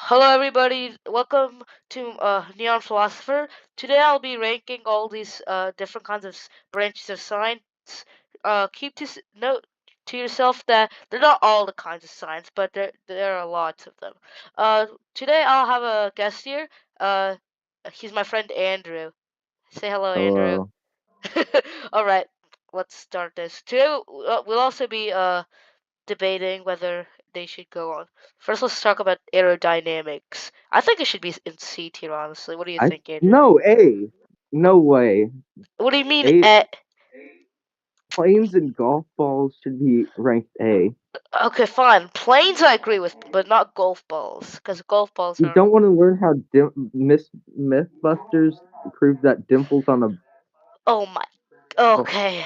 Hello, everybody. Welcome to Neon Philosopher. Today, I'll be ranking all these different kinds of branches of science. Keep note to yourself that they're not all the kinds of science, but there are lots of them. Today, I'll have a guest here. Uh, he's my friend Andrew. Say hello, Andrew. Hello. All right, let's start this. Today, we'll also be debating whether they should go on. First, let's talk about aerodynamics. I think it should be in C tier, honestly. What do you I think, Andrew? no A. No way. What do you mean? A planes and golf balls should be ranked A. Okay, fine. Planes, I agree with, but not golf balls, because golf balls You are. don't want to learn how Mythbusters proved that dimples on a Oh my. oh, Okay.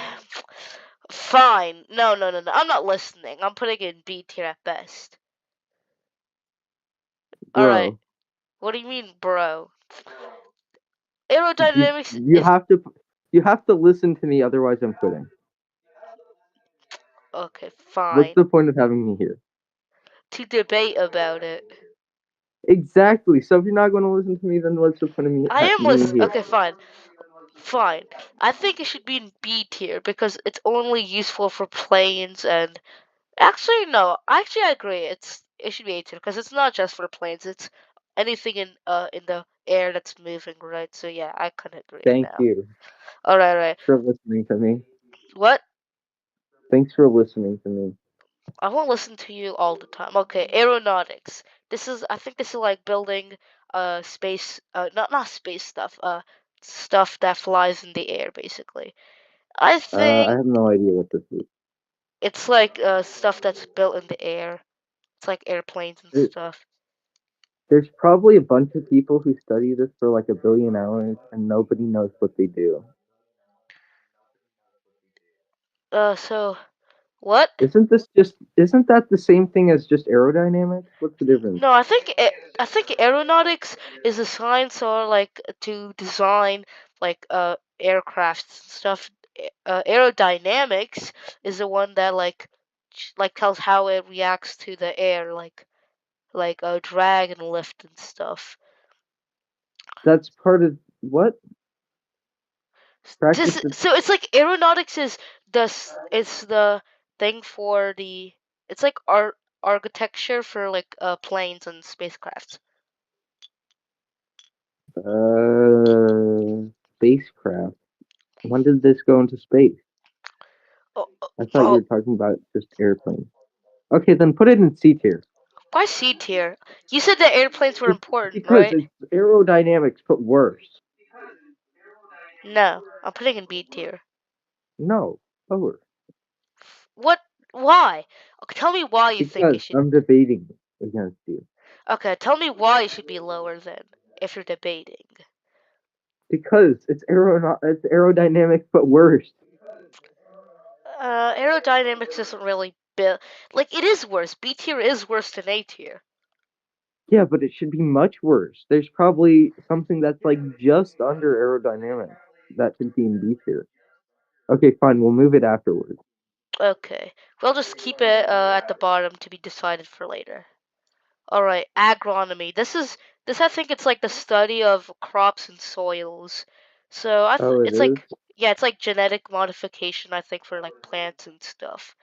Fine. No, no, no, no. I'm not listening. I'm putting it in B tier at best. All right. bro. What do you mean, bro? You Aerodynamics you is. have to listen to me, otherwise I'm quitting. Okay, What's fine. the point of having me here? To debate about it. Exactly. So if you're not going to listen to me, then what's the point of I am me listening. here? Okay, fine. Fine. I think it should be in B tier because it's only useful for planes and actually no, actually I agree. It should be A tier because it's not just for planes. It's anything in the air that's moving, right? So yeah, I can agree Thank now. you All right, right. for listening to me. What? Thanks for listening to me. I won't listen to you all the time. Okay, aeronautics. I think this is like building space not space stuff, stuff that flies in the air basically. I I think have no idea what this is. it's like stuff that's built in the air. It's like airplanes and stuff. There's probably a bunch of people who study this for like a billion hours and nobody knows what they do. So what? Isn't that the same thing as just aerodynamics? What's the difference? No, I think aeronautics is a science or like to design like aircrafts and stuff. Aerodynamics is the one that like tells how it reacts to the air, like drag and lift and stuff. That's part of what? Just Practice so it's like aeronautics is it's the thing for the it's like architecture for like planes and spacecrafts. spacecraft. When did this go into space? Oh, oh, I thought you oh, were talking about just airplanes. Okay, then put it in C tier. why C tier? You said that airplanes were Be- important, because right? it's aerodynamics, but worse. No, I'm putting in B tier. No, lower. What? Why? Okay, tell me why you think Because it should. I'm debating against you. Okay, tell me why it should be lower then, if you're debating. Because it's aerodynamic, but worse. Aerodynamics isn't really built like it is worse. B tier is worse than A tier. Yeah, but it should be much worse. There's probably something that's like just under aerodynamics that should be in B tier. Okay, fine. We'll move it afterwards. Okay, we'll just keep it at the bottom to be decided for later. All right, agronomy. This I think it's like the study of crops and soils. So Oh, it it's is. like yeah, it's like genetic modification I think for like plants and stuff.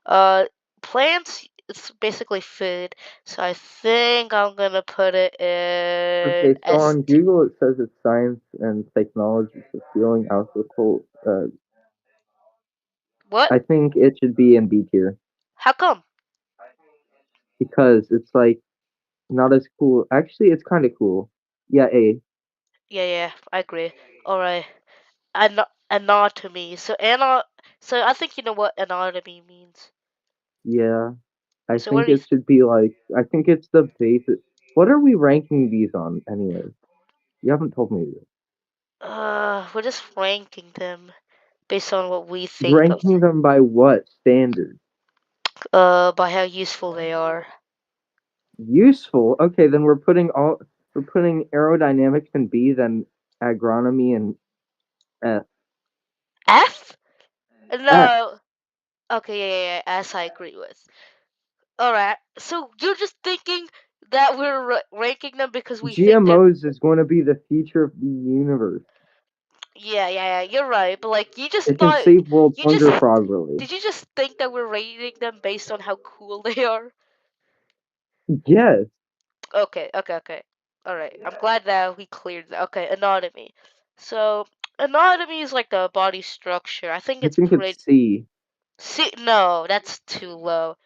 Uh plants it's basically food. So I think I'm going to put it in Okay, so S on T. Google it says it's science and technology fulfilling alphabetical. What? I think it should be in B tier How come? because it's like not as cool. Actually, it's kind of cool. Yeah, A. Yeah, yeah, I agree. All right. Anatomy. So I think you know what anatomy means. Yeah, I So what think do you it should be like. I think it's the basic. What are we ranking these on, anyways? You haven't told me this. we're just ranking them based on what we think of, Ranking them by what standard? by how useful they are. Useful. Okay, then we're putting aerodynamics in B, then agronomy in F. F? F. No. Okay, yeah, yeah, yeah. S I agree with. All right. So you're just thinking that we're ranking them because we think they're. GMOs is going to be the future of the universe. Yeah. You're right, but like you just It can thought, save world you just hunger probably. did you just think that we're rating them based on how cool they are? Yes, Okay. All right. I'm glad that we cleared that. Okay, anatomy. So anatomy is like the body structure. I think I it's think pretty. it's C. See, no, that's too low.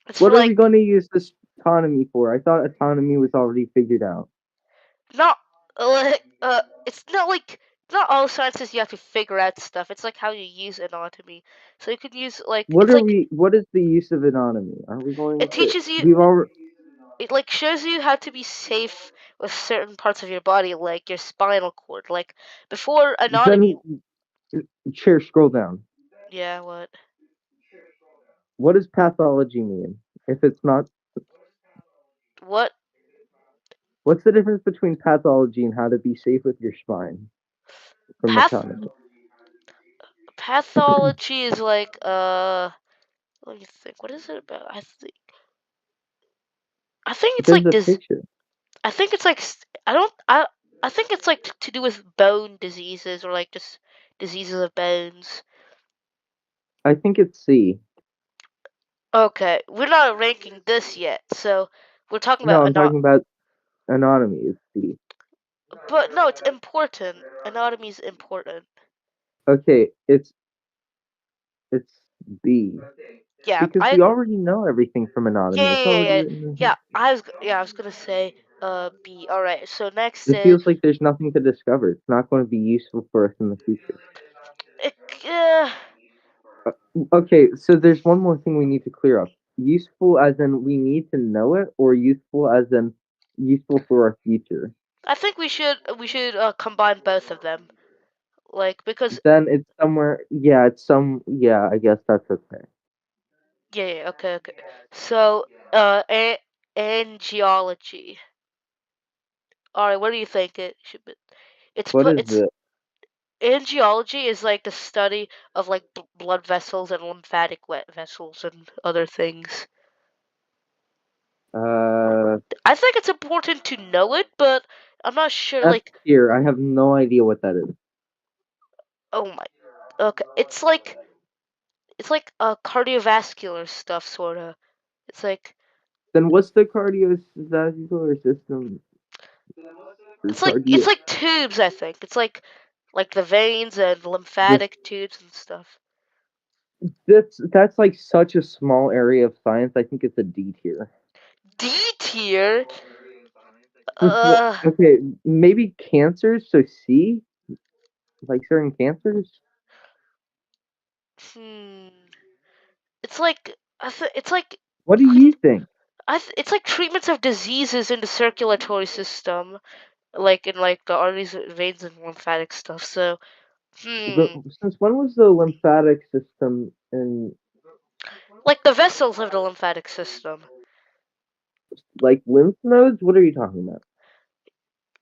It's for What are we like going to use this autonomy for? I thought autonomy was already figured out. not it's not like not all sciences you have to figure out stuff. It's like how you use anatomy. So you could use like What it's are like we? What is the use of anatomy? Are we going it to? teaches you, We've already. it like shows you how to be safe with certain parts of your body, like your spinal cord. Like before anatomy. Then chair, scroll down. Yeah, what? What does pathology mean? If it's not, What? what's the difference between pathology and how to be safe with your spine from Path autonomy? pathology is like let me think. What is it about? I think it's There's like a this. picture. I think it's like I don't I think it's like to do with bone diseases or like just diseases of bones. I think it's C. Okay, we're not ranking this yet, so we're talking No, about I'm talking about anatomy is C. but no, it's important. Anatomy is important. Okay, it's B Yeah, because I we already know everything from anatomy. It's already written in here. I was gonna say B. All right, so next It is feels like there's nothing to discover. It's not going to be useful for us in the future. it, uh, Okay, so there's one more thing we need to clear up. Useful as in we need to know it, or useful as in useful for our future. I think we should combine both of them. Like because Then it's somewhere. Yeah, it's some. Yeah, I guess that's okay. okay. So angiology. All right, what do you think it should be? What is It's it? angiology is like the study of like blood vessels and lymphatic vessels and other things. Uh, I think it's important to know it, but I'm not sure. F Like, tier. I have no idea what that is. oh my, okay, it's like cardiovascular stuff, sorta. It's like Then what's the cardiovascular system or it's cardio? like tubes. I think it's like the veins and This lymphatic tubes and stuff. that's like such a small area of science. I think it's a D tier. D tier. Since what? Uh, Okay, maybe cancers. So C, like certain cancers. hmm. It's like it's like What do you think? it's like treatments of diseases in the circulatory system, like in like the arteries, veins, and lymphatic stuff. So, Since when was the lymphatic system in like the vessels of the lymphatic system. like lymph nodes? What are you talking about?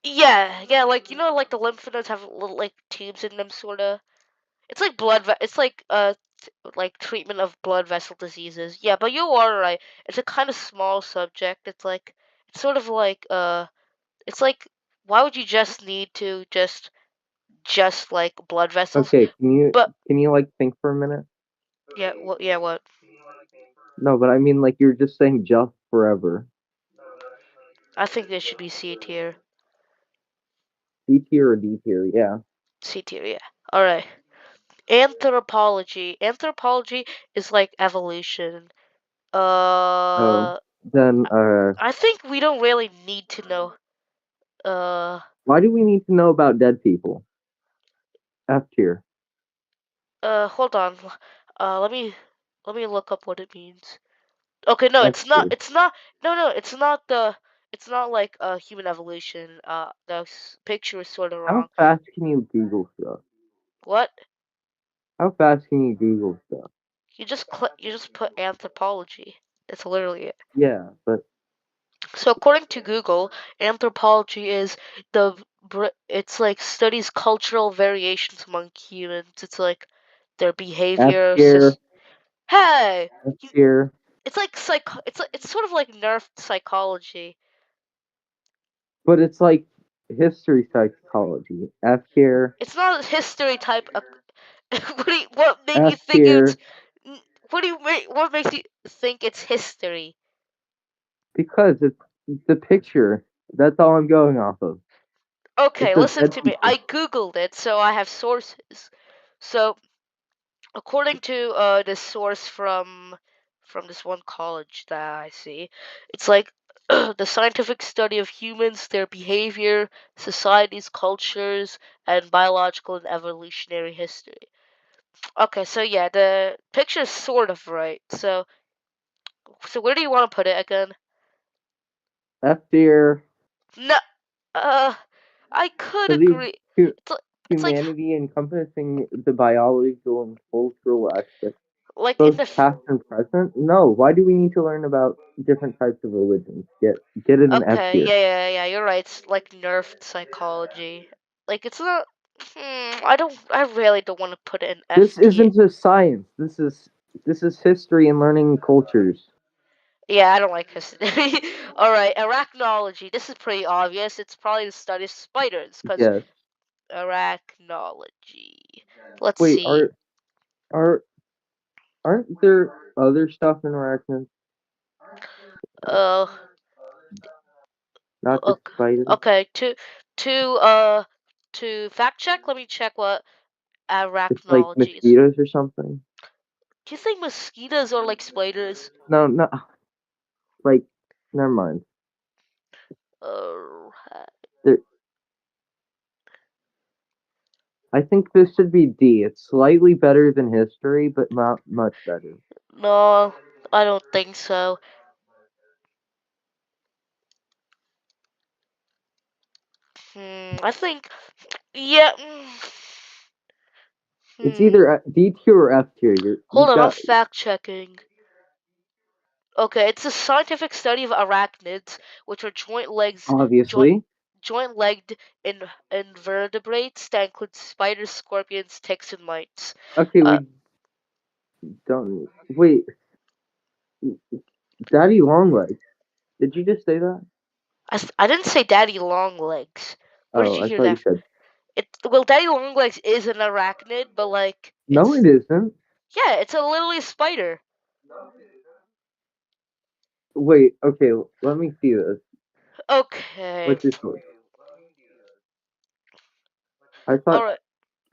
Yeah, like like the lymph nodes have little like tubes in them, sorta. It's like it's like like treatment of blood vessel diseases. Yeah, but you are right. It's a kind of small subject. It's sort of like it's like why would you just need to just like blood vessels? Okay, But can you like think for a minute? what? No, but I mean like you're just saying just forever. I think this should be C tier. C tier or D tier? Yeah. C tier, yeah. All right. Anthropology. Anthropology is like evolution. Oh, Uh, then I think we don't really need to know. Uh, why do we need to know about dead people? F tier. Hold on. Let me look up what it means. Okay, no, F it's not. tier. It's not. No, it's not the. It's not like human evolution. The picture is sort of How wrong. fast can you Google stuff? What? How fast can you Google stuff? You just put anthropology. That's literally it. Yeah, but So according to Google, anthropology is it's like studies cultural variations among humans. It's like their F behavior. tier, Hey, F tier. It's like it's sort of like nerf psychology. But it's like history psychology. F tier, It's not a history type. What made you F think it's? tier, What makes you think it's history? because it's the picture. That's all I'm going off of. Okay, It's a listen dead to me. people. I googled it, so I have sources. So according to this source from this one college that I see, it's like the scientific study of humans, their behavior, societies, cultures, and biological and evolutionary history. Okay, so yeah, the picture is sort of right. So where do you want to put it again? F tier. No, uh, I could So the agree. hu- It's humanity encompassing the biological and cultural aspects, like in both the past and present. No, why do we need to learn about different types of religions? Get it an F Okay, tier. yeah, you're right. It's like nerfed psychology. Like it's not. I don't. I really don't want to put it in This F tier. isn't a science. This is history and learning cultures. Yeah, I don't like history. All right, arachnology. This is pretty obvious. It's probably the study of spiders, cause Yes. arachnology. Let's Wait, see. are aren't there other stuff in arachnids? Uh, Not just ok- spiders? okay. To uh to fact check. Let me check what It's like arachnology is. mosquitoes or something? Do you think mosquitoes are like spiders? No, no, like never mind. Uh, There, I think this should be D. It's slightly better than history, but not much better. no, I don't think so. I think, yeah. It's Hmm. either D tier or F tier. Hold You've on, I'm got fact checking. Okay, it's a scientific study of arachnids, which are joint obviously. joint-legged invertebrates that include spiders, scorpions, ticks, and mites. Okay, Uh, we don't wait. Daddy Longlegs. Did you just say that? I didn't say daddy long legs. Where did Oh, you I hear thought you that? said. Well, daddy long legs is an arachnid, but like No, it isn't. yeah, it's a literally a spider. Wait. Okay, let me see this. Okay. What's this one? I All thought. right.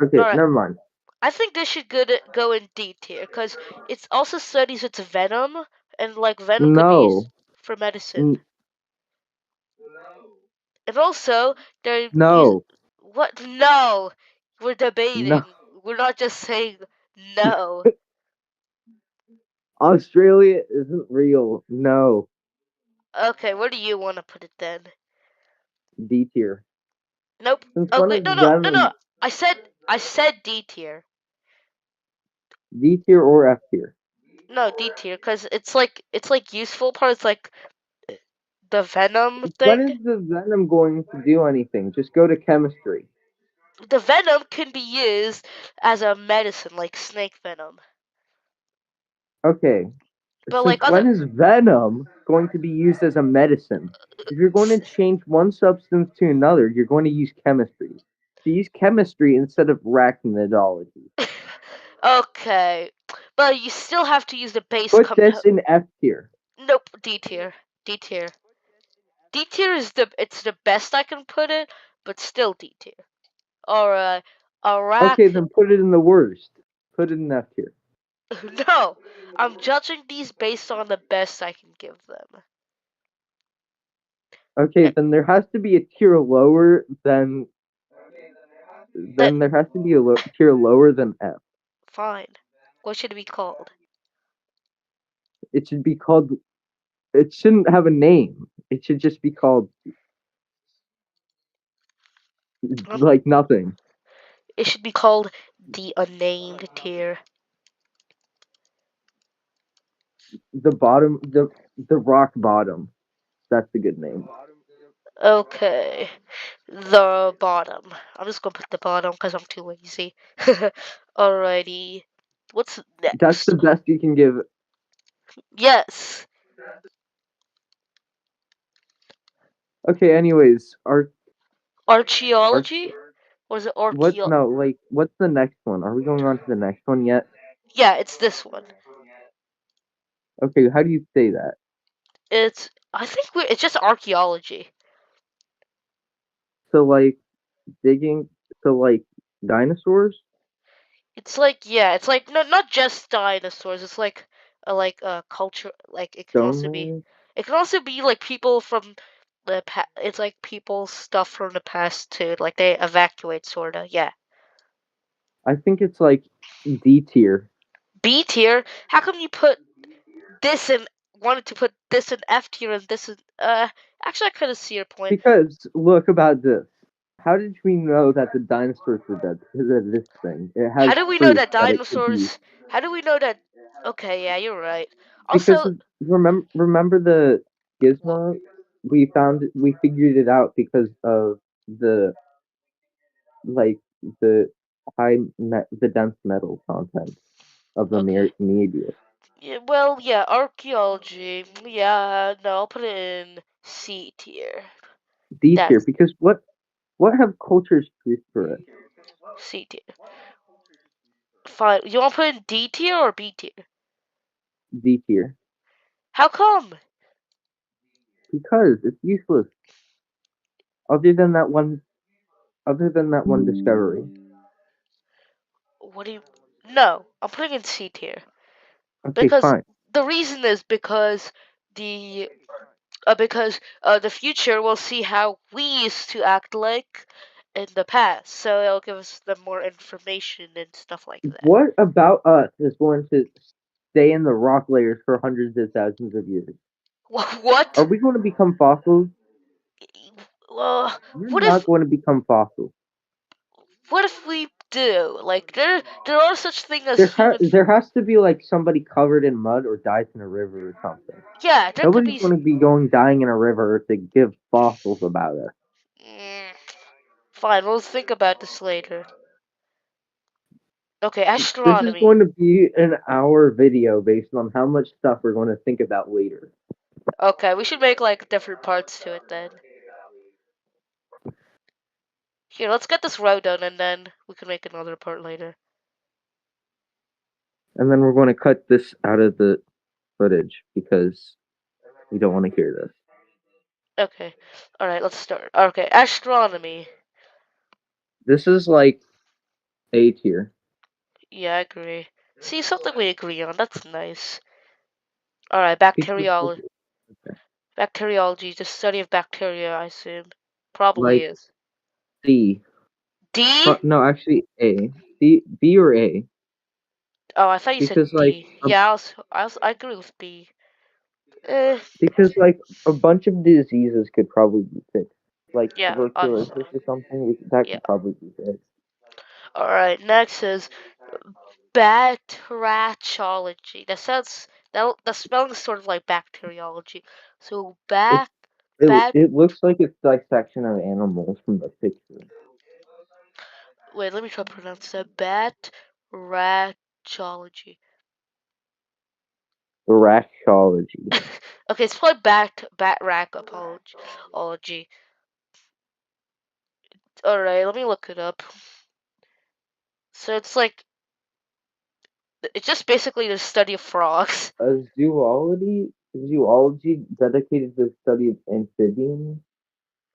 Okay, All right. never mind. I think this should go in D tier because it also studies its venom, and like venom could be used No. for medicine. N- And also they're use no. what? No, we're No. debating. We're not just saying no. Australia isn't real. No. Okay, where do you want to put it then? D tier. Nope. Since when Okay, is no. venom I said D tier. D tier or F tier? No, D tier, because it's like useful parts like the venom When thing. is the venom going to do anything? Just go to chemistry. The venom can be used as a medicine, like snake venom. Okay. But Since like when other, is venom going to be used as a medicine? If you're going to change one substance to another, you're going to use chemistry. So use chemistry instead of arachnidology. okay, but you still have to use the base Put comp. this in F tier. Nope, D tier, D tier, D tier is the best I can put it, but still D tier. Alright, Okay, arach. then put it in the worst. Put it in F tier. No, I'm judging these based on the best I can give them. Okay, Eh, then there has to be a tier lower than That there has to be a tier lower than F. fine. What should it be called? It should be called. It shouldn't have a name. It should just be called Um, like nothing. it should be called the unnamed tier. The bottom, the rock bottom. That's a good name. Okay, the bottom. I'm just gonna put the bottom because I'm too lazy. Alrighty, what's That's next? the best you can give. Yes. Okay, anyways, our Archaeology? Or is it what? archeo? No, like, what's the next one? Are we going on to the next one yet? Yeah, it's this one. Okay, how do you say that? I think it's just archaeology. So like digging, so like dinosaurs. It's like yeah, it's like no, not just dinosaurs. It's like a culture. Like Stonewall. it can also be like people from the past. It's like people's stuff from the past too. Like they evacuate sorta. Yeah. I think it's like D tier B tier. How come you put this in? Wanted to put this in F tier and this in Actually, I kind of see your point. because look about this. How did we know that the dinosaurs were dead? Because of this thing. It has How do we know proof that that it could be. dinosaurs? How do we know that? Okay, yeah, you're right. Because Also, remember the gizmo? We figured it out because of the like the the dense metal content of the okay. media. Yeah, well, yeah, archaeology. Yeah, no, I'll put it in C tier. D tier That's because what have cultures produced for us? C tier. Fine. You want to put in D tier or B tier? D tier How come? because it's useless. Other than that one, other than that one discovery. What do you? No, I'm putting in C tier Okay, because fine. the reason is the because the future will see how we used to act like in the past, so it'll give us them more information and stuff like that. What about us is going to stay in the rock layers for hundreds of thousands of years? Are What? we going to become fossils? Uh, We're what not if going to become fossils. we do? Like there are such thing as human. There has to be like somebody covered in mud or dies in a river or something. Yeah, there could Nobody's be. going to be going dying in a river to give fossils about us. Mm, fine, we'll think about this later. Okay, This is astronomy. going to be an hour video based on how much stuff we're going to think about later. Okay, we should make like different parts to it then. Here, let's get this row done and then we can make another part later. And then we're going to cut this out of the footage because we don't want to hear this. Okay, alright, let's start. Okay, astronomy. This is like A tier. Yeah, I agree. See, something we agree on. That's nice. Alright, Because bacteriology, the study of bacteria, I assume. Probably like is. C. D? No, actually A. B or A. Oh, I thought you said Because like D. Yeah, I agree with B. Eh, a bunch of diseases could probably be fixed. Like yeah, tuberculosis honestly. or something, that Yeah. could probably be fixed. Alright, next is batrachology. The spelling is sort of like bacteriology. So It's bat it looks like it's dissection of animals from the picture. wait, let me try to pronounce that. Batrachology. Rachology. Okay, it's probably batrachology. Alright, let me look it up. So it's just basically the study of frogs. A zoology dedicated to the study of amphibians.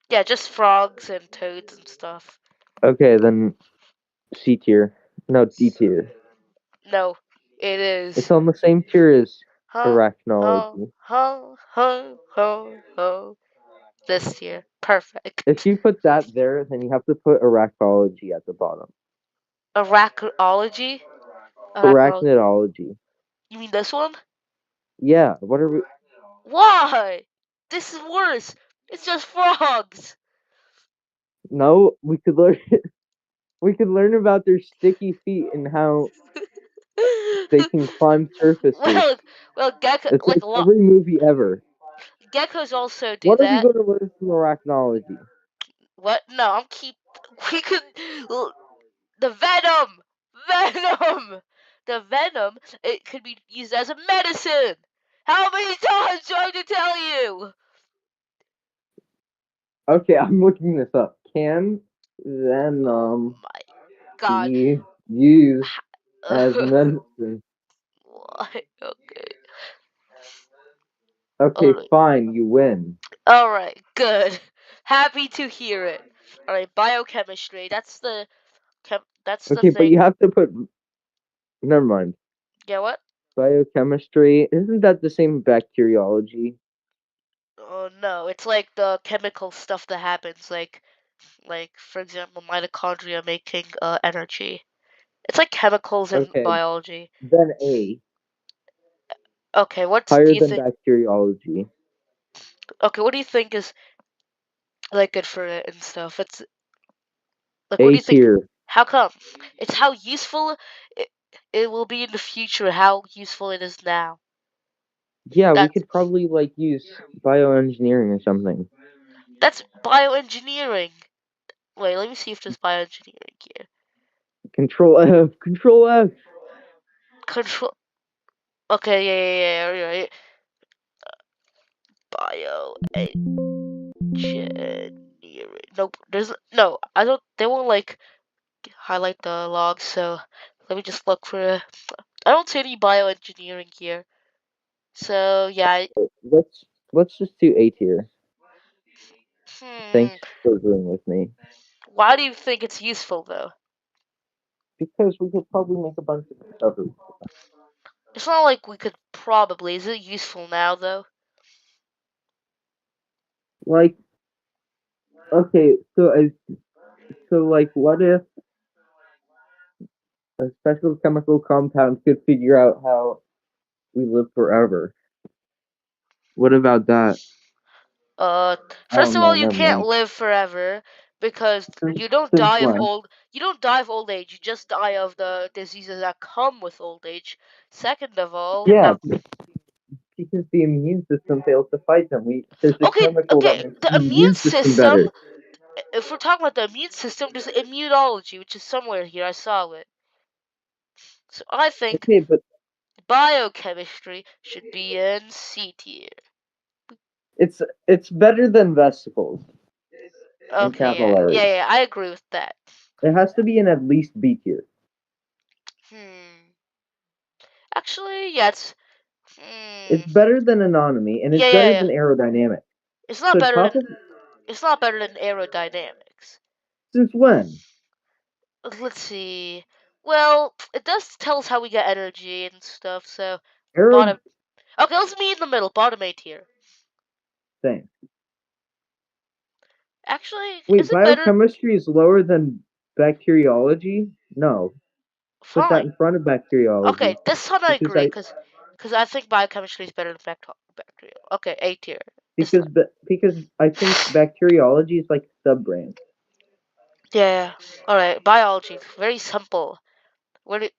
Yeah, just frogs and toads and stuff. Okay, then C tier. No, D tier. No, it It's is. on the same tier as Huh, huh, arachnology. huh, huh, huh, huh. This year. If Perfect. you put that there, then you have to put arachnology at the bottom. Arachnology? Arachnology. Arachnidology. You mean this one? Yeah, what are we? Why? This is worse. It's just frogs. No, we could learn. We could learn about their sticky feet and how they can climb surfaces. well, gecko It's like like a lot. every movie ever. Geckos also do What are we that. going to learn from arachnology? What? No, I'm keep. We could the venom. The venom. It could be used as a medicine. How many times do I have to tell you? Okay, I'm looking this up. Can Oh venom my god. be used as Why? medicine? Okay. Okay, Alright. fine, you win. Alright, good. Happy to hear it. Alright, biochemistry. That's the Okay, but thing. you have to put. Never mind. Yeah, what? Biochemistry. Isn't that the same bacteriology? Oh no, it's like the chemical stuff that happens, like for example, mitochondria making energy. It's like chemicals in Okay, biology. then A. Okay, what do Higher you than think? bacteriology. Okay, what do you think is like good for it and stuff? It's like, what do A you think? tier. How come? It's how useful it, it will be in the future. How useful it is now. Yeah, we That's could probably like use bioengineering or something. that's bioengineering. Wait, let me see if there's bioengineering here. Control F. Control F. Control. Okay, yeah, right. Bioengineering. Nope. There's no. I don't. They won't like highlight the logs. So let me just look for. I don't see any bioengineering here. So yeah. Let's just do A tier. Hmm. Thanks for agreeing with me. Why do you think it's useful though? Because we could probably make a bunch of discoveries. It's not like we could probably. Is it useful now though? Like, okay, so like, what if a special chemical compound could figure out how we live forever? What about that? Uh, I First don't of know. all, you Never can't mind. live forever because Since you don't since die of when? old. You don't die of old age. You just die of the diseases that come with old age. Second of all, Yeah, now because the immune system fails to fight them. There's a okay, chemical that okay, makes the the immune immune system system. better. If we're talking about the immune system, there's immunology, which is somewhere here. I saw it. So I think Okay, but biochemistry should be in C tier. it's better than vesicles in Okay, capital yeah, letters. yeah, yeah. I agree with that. It has to be in at least B tier. Hmm. Actually, yeah, it's. It's Hmm. better than anatomy, and it's Yeah, yeah, better yeah. than aerodynamics. It's not So better top than of it's not better than aerodynamics. since when? Let's see. Well, it does tell us how we get energy and stuff. So Aero bottom. Okay, let's meet in the middle. Bottom 8 here. thing. Actually, Wait, is it better? biochemistry is lower than bacteriology? No, put that Fine. in front of bacteriology Okay, this one I because agree, I cause I think biochemistry is better than bacteria. Okay, 8 tier. This because time. because I think bacteriology is like sub branch. Yeah. All right. Biology. Very simple. What?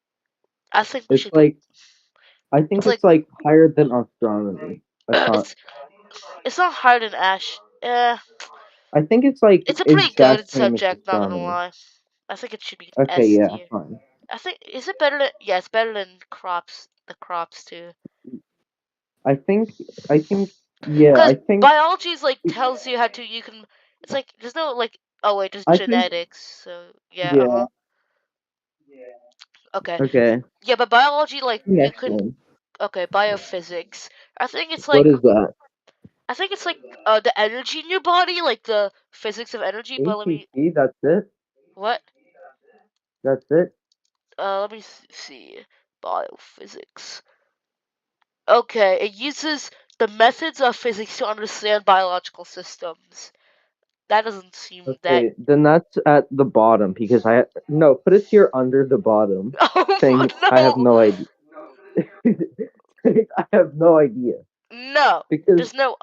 I think we It's should. like I think It's like it's like higher than astronomy. it's it's not hard than Ash. I think it's like It's a pretty good exact same as subject. Not gonna astronomy. lie. I think it should be Okay, S yeah, tier. fine. I think is it better than yeah, it's better than crops. The crops too. I think I think yeah, Because I think biology is like tells you how to you can. It's like there's no like oh wait there's I think genetics. So yeah yeah. okay Okay. yeah but biology like you Next can one. okay biophysics. I think it's What like is that? the energy in your body like the physics of energy. But let me ATC, that's it? what That's it? let me see biophysics. Okay, it uses the methods of physics to understand biological systems. That doesn't seem that. Okay, then that's at the bottom because I no, put it here under the bottom Oh saying I have no, no idea. I have no idea no, because there's no.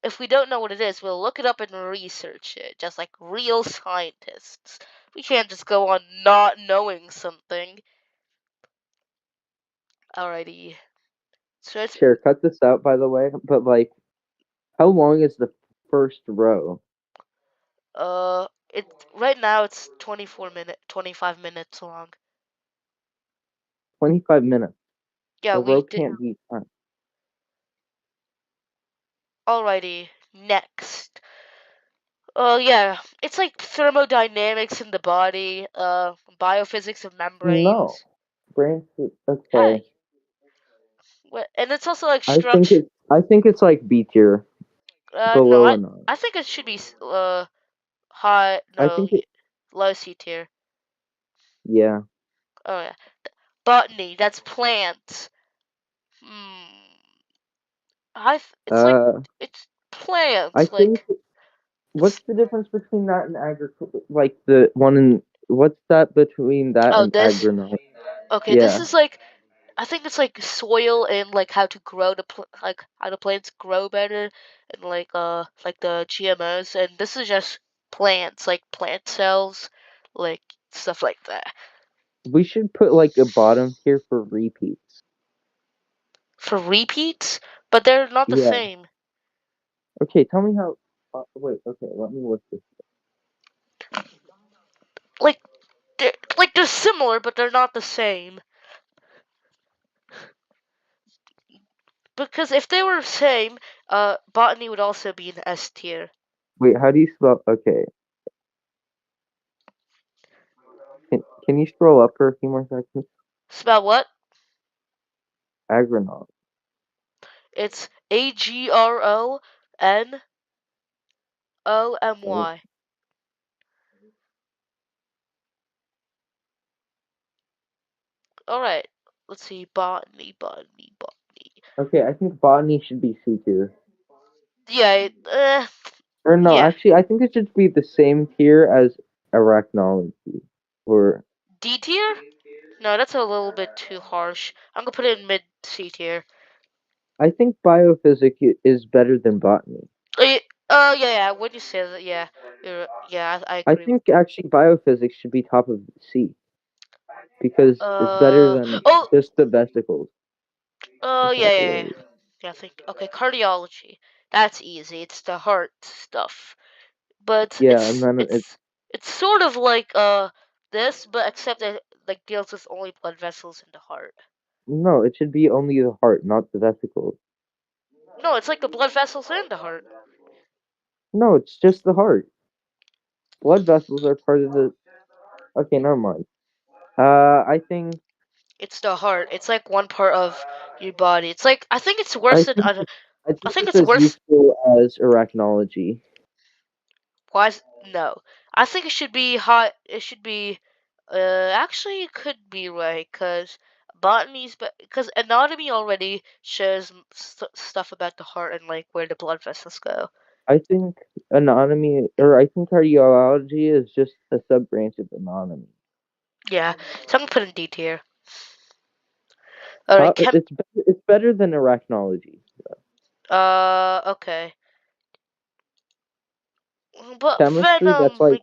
If we don't know what it is, we'll look it up and research it, just like real scientists. We can't just go on not knowing something. Alrighty, so it's sure, cut this out by the way, but like how long is the first row? it right now it's 25 minutes long. 25 minutes. Yeah, A we row did. can't be time. Alrighty, next. Yeah, it's like thermodynamics in the body, biophysics of No. membranes. Branch. Okay. Hey, and it's also like I think structure. it's. I think it's like B tier, No, below I and on. I think it should be high. I No, think it. low C tier. Yeah. Oh yeah, botany. That's plants. Hmm. It's like Uh. it's I plants. think. What's It's the difference between that and agriculture? Like the one in. What's that between that oh and this. agronomic? Okay, this Yeah. is like I think it's like soil and like how to grow like how the plants grow better and like the GMOs, and this is just plants like plant cells, like stuff like that. We should put like a bottom tier for repeats. For repeats, but they're not the Yeah. same. Okay. Tell me how. Wait. Okay. Let me look this. Like they're similar, but they're not the same. Because if they were the same, botany would also be in S tier. Wait. How do you spell? Okay. Can you scroll up for a few more seconds? Spell what? Agronaut. It's AGRONOMY. All right. Let's see. Botany. Okay, I think botany should be C tier. Yeah. Or no, Yeah. actually, I think it should be the same tier as arachnology. Or D tier? No, that's a little bit too harsh. I'm gonna put it in mid C tier. I think biophysics is better than botany. Uh, yeah. When you say that, yeah, I I agree with. think actually biophysics should be top of C because it's better Uh than oh. just the vesicles. Yeah. Vocabulary. Yeah, I think okay. Cardiology. That's easy. It's the heart stuff. But Yeah, and then it's sort of like this, but except that like deals with only blood vessels in the heart. no, it should be only the heart, not the vesicles. No, it's like the blood vessels in the heart. No, it's just the heart. Blood vessels are part of the. Okay, never mind. I think It's the heart. It's like one part of your body. It's like I think it's I worse than think I I think think it's it's as worse. useful as arachnology. Why? No, I think it should be hot. It should be. Actually, it could be right because botany's, but because anatomy already shows stuff about the heart and like where the blood vessels go. I think anatomy, or I think cardiology is just a sub branch of anatomy. Yeah, so I'm gonna put in D tier. All right, It's better than arachnology. okay, but Chemistry, that's venom. like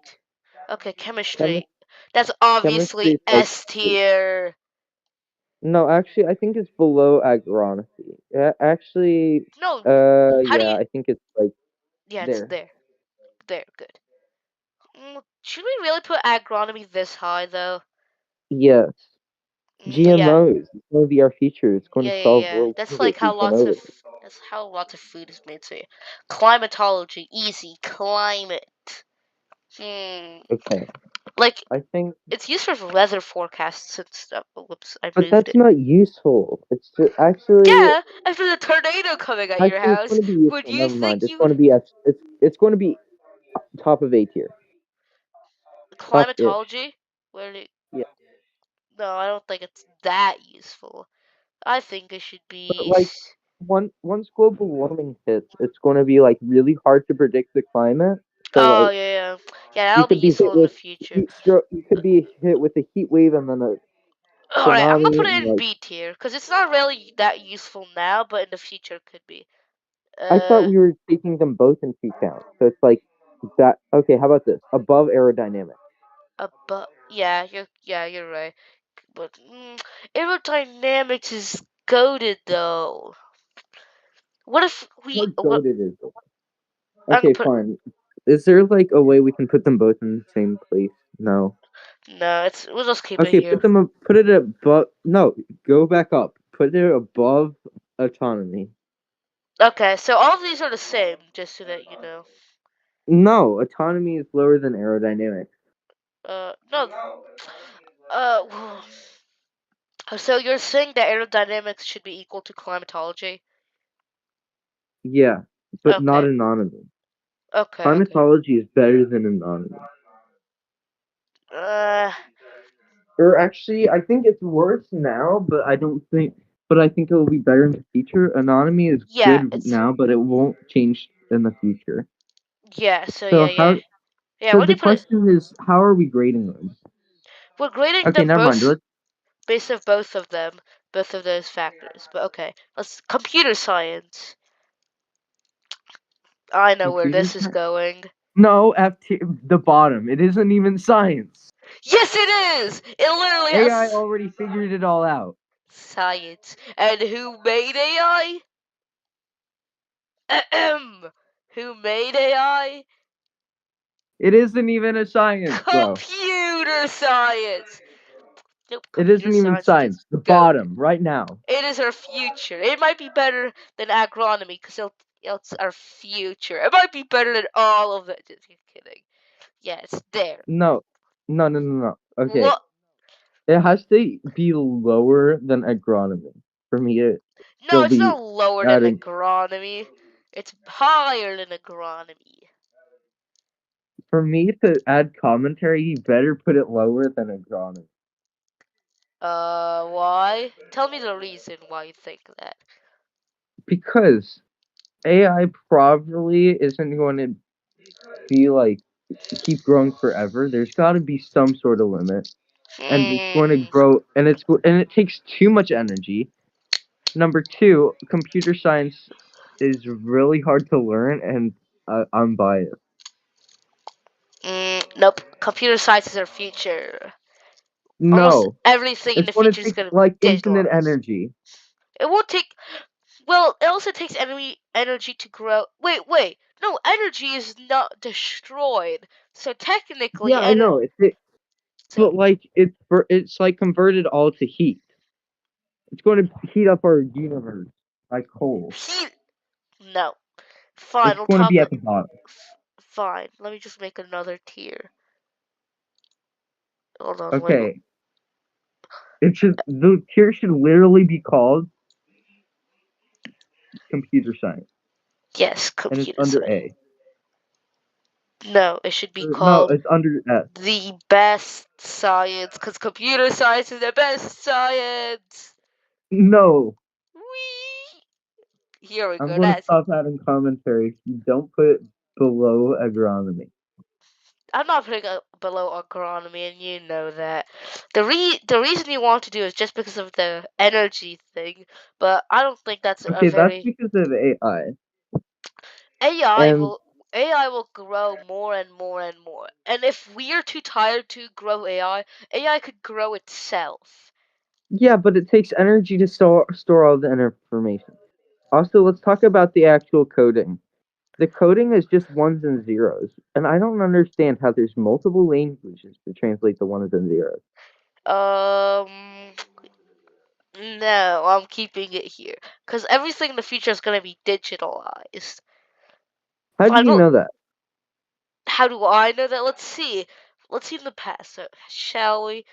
Okay, chemi- chemistry. That's chemistry obviously is like S tier. no, actually, I think it's below agronomy. Actually, No, how do yeah, you? I think it's like Yeah, it's there. there. There, good. Should we really put agronomy this high though? Yes, Yeah, GMOs. It's going to be our future. It's going to solve world That's hunger like if we how can know it. that's how lots of food is made. So, yeah. Climatology, easy. Climate. Hmm. Okay, Like I think, it's used for weather forecasts and stuff. Oh, whoops, I but moved that's it. not useful. It's just, actually. Yeah, after the tornado coming at your Actually, it's house, going to be would useful. you Never think mind. It's you going to be it's going to be top of A tier, top ish. climatology? Where do Yeah, no, I don't think it's that useful. I think it should but be. like once global warming hits, it's going to be like really hard to predict the climate. So Oh like yeah. you That'll be could be hit useful in the with future. heat stroke. You could be hit with a heat wave and then a All right, I'm gonna tsunami put and it in like. B tier because it's not really that useful now, but in the future it could be. I thought Uh, we were taking them both into account. So it's like that. Okay, how about this? Above aerodynamics. but you're right. But aerodynamics is goaded though. What if we? How What? goated is it? I'm gonna Okay, put fine. Is there like a way we can put them both in the same place? No. no. We'll just keep it Okay, here. put it above. No, go back up. Put it above autonomy. Okay, so all of these are the same, just so that you know. No, autonomy is lower than aerodynamics. No. Uh, so you're saying that aerodynamics should be equal to climatology? Yeah, but not Okay. anonymous. Okay. Climatology is better than anonymous. Uh, Or actually, I think it's worse now, but I don't think. But I think it will be better in the future. Anonymy is yeah, good it's now, but it won't change in the future. yeah. So So yeah. how? Yeah. So When the you put it, question is, how are we grading them? we're grading Okay, them never mind. both Let's based of both of them, both of those factors. But okay, let's computer science. I know where computer this is science. going. No, the bottom. It isn't even science. Yes, it is. It literally AI has already figured it all out. science. And who made AI? Ahem. Who made AI? It isn't even a science, bro. Computer science. Nope, It computer isn't even science is just science. The goat. bottom, right now. It is our future. It might be better than agronomy because it's our future. It might be better than all of it. Just kidding. Yeah, it's there. No, no, no, no, no. Okay, What? it has to be lower than agronomy for me to No, still it's be not lower than adding. agronomy. It's higher than agronomy. For me to add commentary, you better put it lower than agronomy. Why? Tell me the reason why you think that. Because AI probably isn't going to be like keep growing forever. There's got to be some sort of limit, and it's going to Hmm. grow, and it takes too much energy. Number two, computer science is really hard to learn, and I'm biased. Nope. Computer science is our future. Almost No, everything in it's the going to future is take gonna be like infinite digitalized. energy. It won't take. Well, it also takes energy to grow. Wait. No, energy is not destroyed. So technically, Yeah, I know. so But like it's like converted all to heat. It's going to heat up our universe like coal. he. No. Fine. It's We'll going to talk. be at the bottom. Fine. Let me just make another tier. Hold on. Wait. Okay, the tier should literally be called computer science, Yes, and it's computer under science. A. No, it should be No, called it's under S. the best science, because computer science is the best science. No, Whee! Here we I'm go. going to That's. stop adding commentary if you don't put it below agronomy. I'm not putting it below agronomy, and you know that. The reason you want to do is just because of the energy thing, but I don't think that's a Okay, that's very because of AI. AI And will AI will grow more and more and more. And if we are too tired to grow AI could grow itself. yeah, but it takes energy to store all the information. Also, let's talk about the actual coding. The coding is just ones and zeros, and I don't understand how there's multiple languages to translate the ones and zeros. Um, no, I'm keeping it here because everything in the future is gonna be digitalized. How do Fine, you well, know that? how do I know that? Let's see. Let's see in the past, shall we?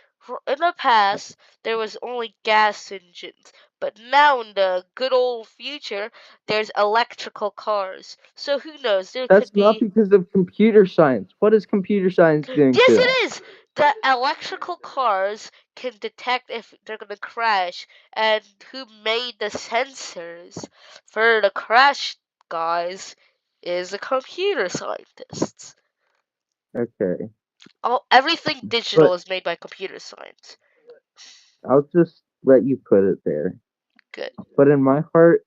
In the past, there was only gas engines, but now in the good old future, there's electrical cars. So who knows? There That's could not be. because of computer science. What is computer science doing Yes, to it that? is. The electrical cars can detect if they're gonna crash, and who made the sensors for the crash, guys, is a computer scientist. Okay, Everything digital but is made by computer science. I'll just let you put it there. Good. But in my heart,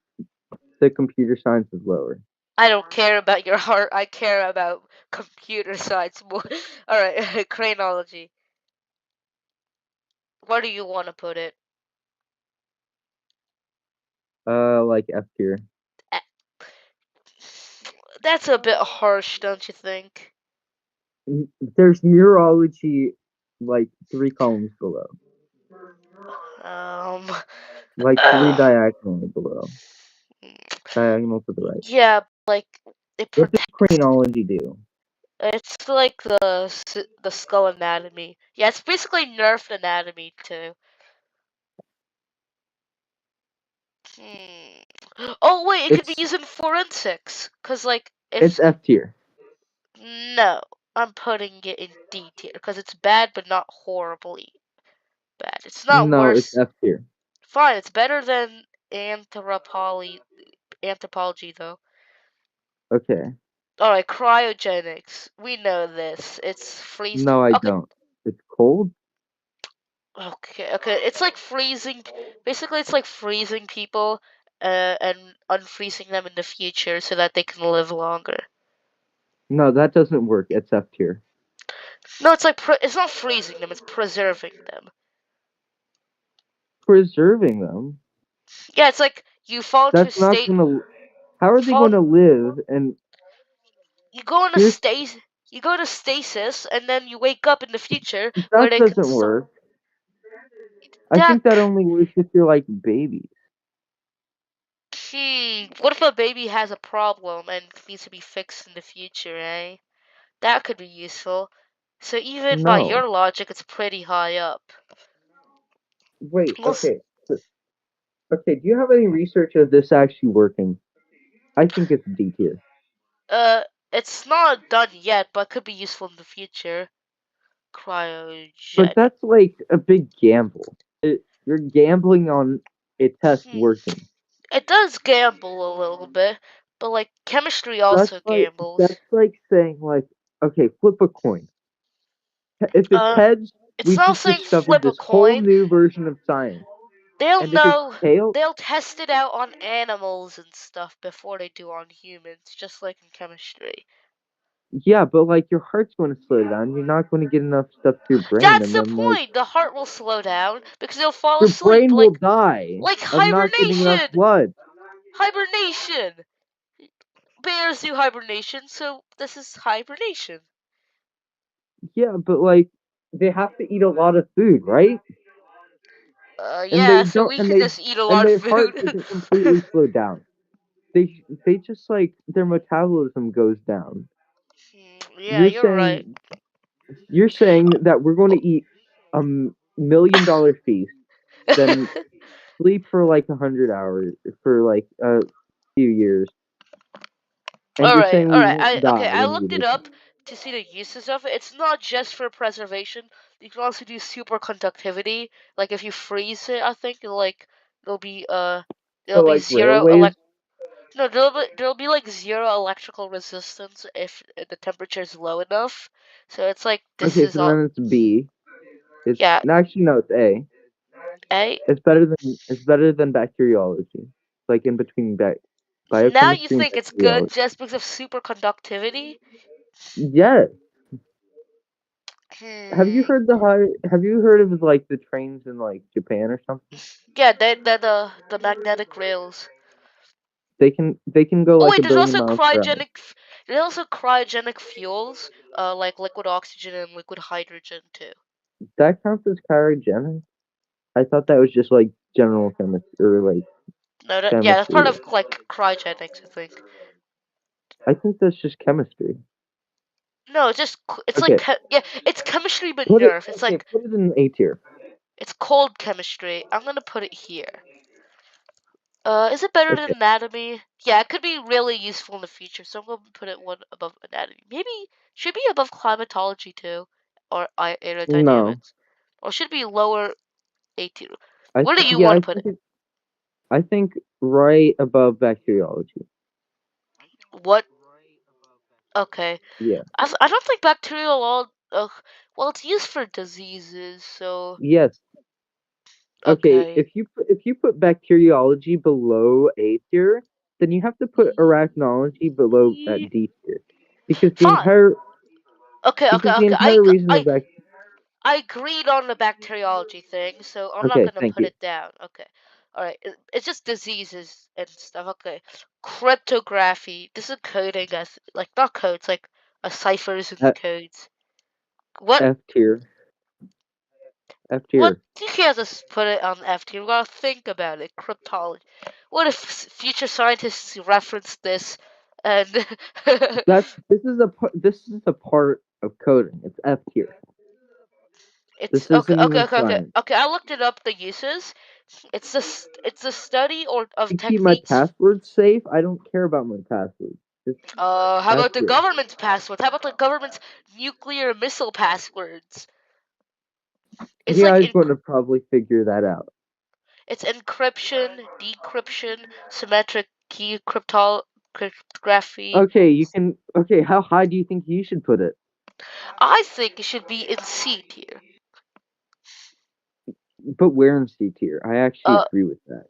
the computer science is lower. I don't care about your heart. I care about computer science more. All right, cranology. Where do you want to put it? Like F tier. Eh, That's a bit harsh, don't you think? There's neurology like 3 columns below, Um. like three uh, diagonally below. diagonal to the right. Yeah, like it What does protects. craniology do? It's like the skull anatomy. Yeah, it's basically nerfed anatomy too. Hmm. Oh wait, it could be It's used in forensics. Cause like it's if F tier. no, I'm putting it in D tier because it's bad but not horribly bad. It's not No, it's worse. F tier. Fine, it's better than anthropology though. Okay. All right, cryogenics. We know this. It's freeze. No, I Okay, don't. It's cold. okay. It's like freezing. Basically, it's like freezing people, and unfreezing them in the future so that they can live longer. No, that doesn't work. It's F tier. No, it's like it's not freezing them. It's preserving them. Preserving them. Yeah, it's like you fall into a That's not state. gonna. How are You they fall. going to live? And You go into here's stasis. You go to stasis, and then you wake up in the future where that they can. doesn't work. I That. think that only works if you're like babies. What if a baby has a problem and needs to be fixed in the future, eh? That could be useful. So even by No. your logic, it's pretty high up. Wait. Well, Okay. Okay. Do you have any research of this actually working? I think it's D tier. uh, it's not done yet, but could be useful in the future. But Cryogenic. that's like a big gamble. You're gambling on a test Hmm. working. It does gamble a little bit, but like chemistry That's also like gambles. that's like saying like, okay, flip a coin. If it's Uh, heads, it's we not just saying discovered flip a this whole coin. new version of science. They'll And if it's know. tails, They'll test it out on animals and stuff before they do on humans, just like in chemistry. yeah, but like your heart's going to slow down. You're not going to get enough stuff to your brain, That's and the then like point. The heart will slow down because they'll fall your asleep, brain will die like of not getting enough hibernation. blood. Hibernation. Bears do hibernation, so this is hibernation. Yeah, but like they have to eat a lot of food, right? And Yeah. they So don't, we could just eat a and lot of their heart food. doesn't completely slow down. They just like their metabolism goes down. Yeah, You're you're right. saying you're saying that we're going to eat $1 million feast, then sleep for like 100 hours for like a few years, and All you're right, saying all we right. won't die I when we looked it wake up. up to see the uses of it. It's not just for preservation. You can also do superconductivity. Like if you freeze it, I think So it'll be like zero railways. elect. No, there'll be like zero electrical resistance if the temperature is low enough. So it's like this Okay, is so all. then it's B. It's Yeah, actually no, it's A. A. It's better than bacteriology. Like in between Now you biochemistry and think it's good bacteriology. just because of superconductivity? Yes. Hmm. Have you heard of like the trains in like Japan or something? Yeah, the magnetic rails. They can go Oh like wait, a billion miles per hour. there's also cryogenic fuels, like liquid oxygen and liquid hydrogen too. That counts as cryogenic? I thought that was just like general chemistry or like No, yeah, that's part chemistry. of like cryogenics, I think. I think that's just chemistry. No, it's like Okay, yeah, it's chemistry but put it nerf. okay, put it in A tier. It's cold chemistry. I'm gonna put it here. Is it better Okay. than anatomy? Yeah, it could be really useful in the future, so I'm gonna put it one above anatomy. Maybe should be above climatology too, or No. aerodynamics, or should be lower A tier. I Where do think you yeah, want to I put think it? it, I think right above bacteriology. What? Okay. Yeah. I don't think bacterial all. Well, it's used for diseases, so Yes. Okay, okay. if you put bacteriology below A tier, then you have to put arachnology below at D tier. Because the Fine. entire Okay. the entire reason of I agreed on the bacteriology thing, so I'm not okay, gonna thank put you. it down. Okay. All right. It's just diseases and stuff. Okay. Cryptography. This is coding as like not codes, like ciphers and At codes. What? F tier. F What? tier. You can't just put it on F tier. We gotta think about it. Cryptology. What if future scientists reference this and This is a part of coding. It's F tier. it's This okay, isn't okay, even okay, okay, science. okay. I looked it up. The uses. It's a study or of To keep my techniques. passwords safe, I don't care about my passwords. Just How F about the tier. government's passwords? How about the government's nuclear missile passwords? It's Yeah, like I'm going to probably figure that out. it's encryption, decryption, symmetric key cryptography. Okay, you can. Okay, how high do you think you should put it? I think it should be in C tier. But where in C tier? I actually Uh, agree with that.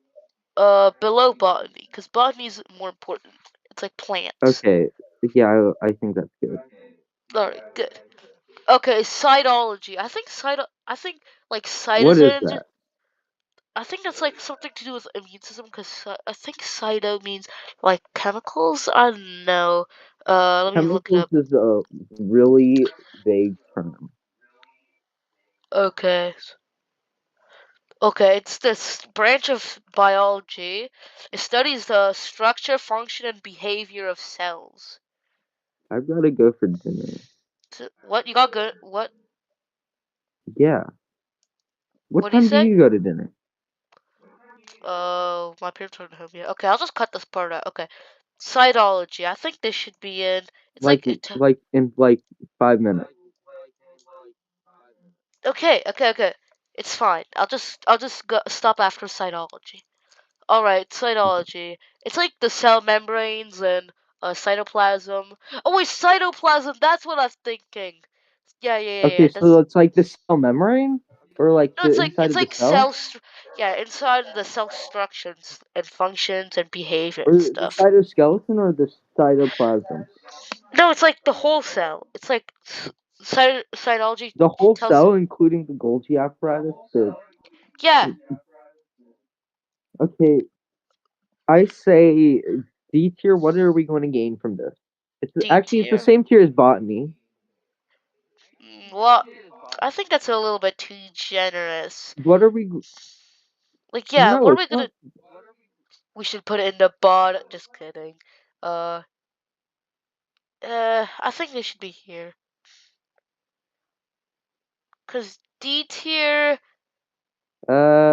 below botany, because botany is more important. It's like plants. Okay, yeah, I think that's good. All right, good. Okay, cytology. I think like What is cytosins. that? I think that's like something to do with immune system because I think cyto means like chemicals. I don't know. Let me look it Chemicals up. is a really vague term. Okay. Okay, it's this branch of biology. It studies the structure, function, and behavior of cells. I've got to go for dinner. What you got good? What? Yeah. What What do you time do say? you go to dinner? My parents aren't home yet. Okay, I'll just cut this part out. Okay, cytology. I think this should be in. It's Like like it. like in like 5 minutes. Okay, okay, okay. It's fine. I'll just stop after cytology. All right, cytology. It's like the cell membranes and cytoplasm. Oh wait, cytoplasm. That's what I'm thinking. Yeah, yeah, yeah, Okay, yeah. so That's it's like the cell membrane or like no. the inside It's of the like cell yeah, inside the cell structures and functions and behavior or and the stuff. cytoskeleton or the cytoplasm. No, it's like the whole cell. It's like cytology The whole tells you. cell, including the Golgi apparatus. Yeah, Okay, I say D tier. What are we going to gain from this? D It's the tier. same tier as botany. Well, I think that's a little bit too generous. What are we? Like, yeah, No, what are it's we gonna? not. We should put it in the bod. Just kidding. Uh, I think they should be here. Cause D tier.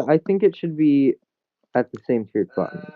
I think it should be at the same tier as botany.